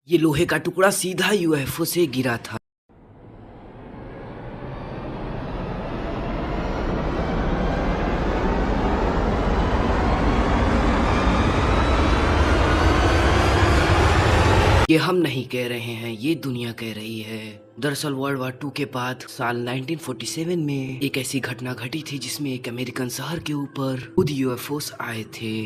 ये लोहे का टुकड़ा सीधा यूएफओ से गिरा था। ये हम नहीं कह रहे हैं, ये दुनिया कह रही है। दरअसल वर्ल्ड वार 2 के बाद साल 1947 में एक ऐसी घटना घटी थी जिसमें एक अमेरिकन शहर के ऊपर खुद यूएफओस आए थे।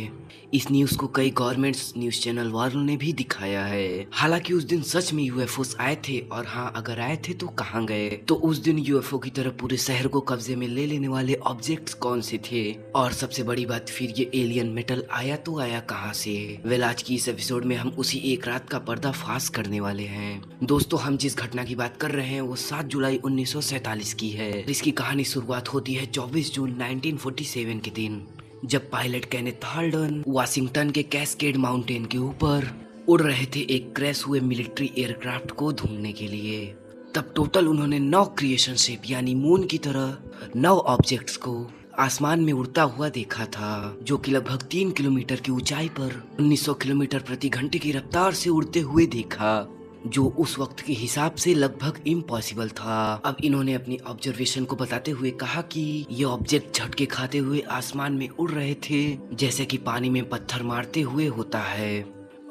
इस न्यूज को कई गवर्नमेंट्स न्यूज चैनल वालों ने भी दिखाया है। हालांकि उस दिन सच में यूएफओस आए थे, और हाँ अगर आए थे तो कहाँ गए। तो उस दिन यूएफओ की तरह पूरे शहर को कब्जे में ले लेने वाले ऑब्जेक्ट्स कौन से थे, और सबसे बड़ी बात फिर ये एलियन मेटल आया तो आया कहाँ से। वेल आज की इस एपिसोड में हम उसी एक रात का पर्दाफाश करने वाले हैं। दोस्तों हम जिस घटना की बात कर रहे हैं वो 7 जुलाई 1947 की है। इसकी कहानी शुरुआत होती है 24 जून 1947 के दिन, जब पायलट केनेथ हाल्डन वाशिंगटन के कैस्केड माउंटेन के ऊपर उड़ रहे थे एक क्रैश हुए मिलिट्री एयरक्राफ्ट को ढूंढने के लिए। तब टोटल उन्होंने 9 क्रिएशन शिप यानी मून की तरह 9 ऑब्जेक्ट्स को आसमान में उड़ता हुआ देखा था, जो कि लगभग 3 किलोमीटर की ऊंचाई पर 1900 किलोमीटर प्रति घंटे की रफ्तार से उड़ते हुए देखा, जो उस वक्त के हिसाब से लगभग इम्पॉसिबल था। अब इन्होंने अपनी ऑब्जर्वेशन को बताते हुए कहा कि ये ऑब्जेक्ट झटके खाते हुए आसमान में उड़ रहे थे, जैसे कि पानी में पत्थर मारते हुए होता है।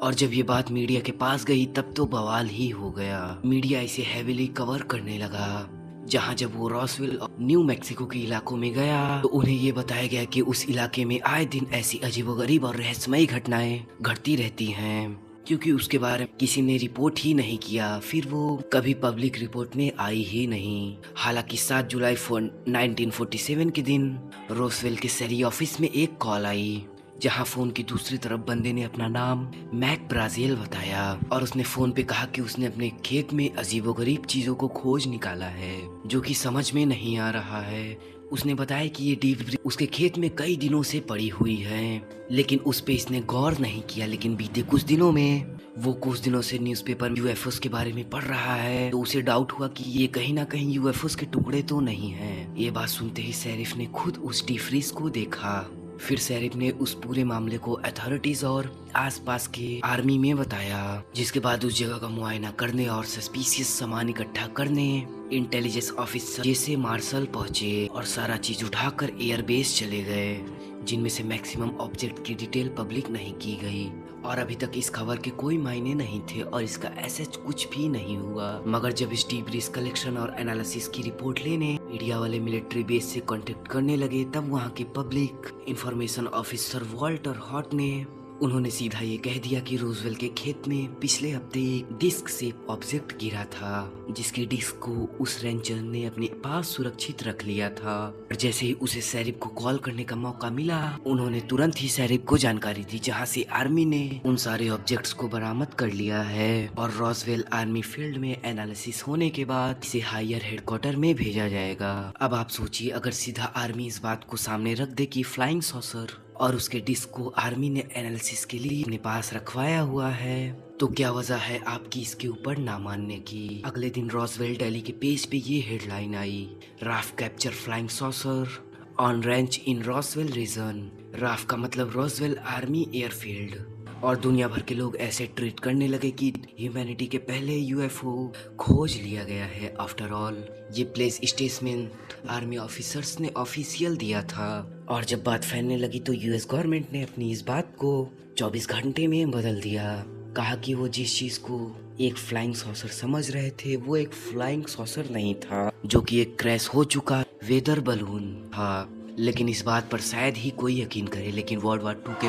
और जब ये बात मीडिया के पास गई तब तो बवाल ही हो गया। मीडिया इसे हेविली कवर करने लगा। जहां जब वो रॉसवेल और न्यू मैक्सिको के इलाकों में गया तो उन्हें ये बताया गया कि उस इलाके में आए दिन ऐसी अजीबोगरीब और रहस्यमयी घटनाएं घटती रहती हैं, क्योंकि उसके बारे में किसी ने रिपोर्ट ही नहीं किया। फिर वो कभी पब्लिक रिपोर्ट में आई ही नहीं। हालांकि 7 जुलाई 1947 के दिन रोसवेल के शहरी ऑफिस में एक कॉल आई, जहां फोन की दूसरी तरफ बंदे ने अपना नाम मैक ब्राजील बताया, और उसने फोन पे कहा कि उसने अपने खेत में अजीबोगरीब चीजों को खोज निकाला है, जो कि समझ में नहीं आ रहा है। उसने बताया कि ये डिब्री उसके खेत में कई दिनों से पड़ी हुई है, लेकिन उस पे इसने गौर नहीं किया। लेकिन बीते कुछ दिनों में वो कुछ दिनों से न्यूज़पेपर में यूएफओस के बारे में पढ़ रहा है, तो उसे डाउट हुआ कि ये कहीं ना कहीं यूएफओस के टुकड़े तो नहीं हैं। ये बात सुनते ही शेरिफ ने खुद उस डिफ्रीज को देखा। फिर शेरिफ ने उस पूरे मामले को अथॉरिटीज और आसपास के आर्मी में बताया, जिसके बाद उस जगह का मुआयना करने और सस्पिशियस सामान इकट्ठा करने इंटेलिजेंस ऑफिसर जैसे मार्शल पहुंचे और सारा चीज उठाकर एयरबेस चले गए, जिनमें से मैक्सिमम ऑब्जेक्ट की डिटेल पब्लिक नहीं की गई। और अभी तक इस खबर के कोई मायने नहीं थे और इसका ऐसा कुछ भी नहीं हुआ। मगर जब इस डिब्रीज कलेक्शन और एनालिसिस की रिपोर्ट लेने मीडिया वाले मिलिट्री बेस से कांटेक्ट करने लगे, तब वहाँ के public information officer Walter hot ने उन्होंने सीधा ये कह दिया कि रोजवेल के खेत में पिछले हफ्ते एक डिस्क शेप ऑब्जेक्ट गिरा था, जिसकी डिस्क को उस रेंजर ने अपने पास सुरक्षित रख लिया था। और जैसे ही उसे शेरिफ को कॉल करने का मौका मिला, उन्होंने तुरंत ही शेरिफ को जानकारी दी, जहां से आर्मी ने उन सारे ऑब्जेक्ट्स को बरामद कर लिया है और रोजवेल आर्मी फील्ड में एनालिसिस होने के बाद इसे हायर हेडक्वार्टर में भेजा जाएगा। अब आप सोचिए, अगर सीधा आर्मी इस बात को सामने रख दे कि फ्लाइंग सॉसर और उसके डिस्क को आर्मी ने एनालिसिस के लिए अपने पास रखवाया हुआ है, तो क्या वजह है आपकी इसके ऊपर ना मानने की। अगले दिन रोजवेल डेली के पेज पे ये हेडलाइन आई, RAF capture flying saucer on ranch in Roswell region. RAF का मतलब रोजवेल आर्मी एयरफील्ड। और दुनिया भर के लोग ऐसे ट्रीट करने लगे कि ह्यूमैनिटी के पहले यूएफओ खोज लिया गया है। आफ्टर ऑल ये प्लेस स्टेटमेंट आर्मी ऑफिसर्स ने ऑफिशियल दिया था। और जब बात फैलने लगी तो यूएस गवर्नमेंट ने अपनी इस बात को 24 घंटे में बदल दिया। कहा कि वो जिस चीज को एक फ्लाइंग सॉसर समझ रहे थे वो एक फ्लाइंग सॉसर नहीं था, जो कि एक क्रैश हो चुका वेदर बलून था। लेकिन इस बात पर शायद ही कोई यकीन करे, लेकिन वर्ल्ड वार 2 के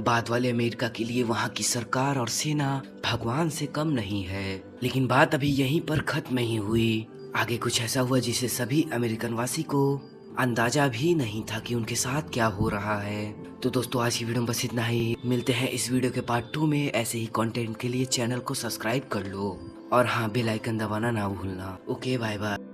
बाद वाले अमेरिका के लिए वहाँ की सरकार और सेना भगवान से कम नहीं है। लेकिन बात अभी यहीं पर खत्म नहीं हुई। आगे कुछ ऐसा हुआ जिसे सभी अमेरिकन वासी को अंदाजा भी नहीं था कि उनके साथ क्या हो रहा है। तो दोस्तों आज की वीडियो में बस इतना ही। मिलते हैं इस वीडियो के पार्ट 2 में। ऐसे ही कंटेंट के लिए चैनल को सब्सक्राइब कर लो और हाँ बेल आइकन दबाना ना भूलना। Okay bye bye.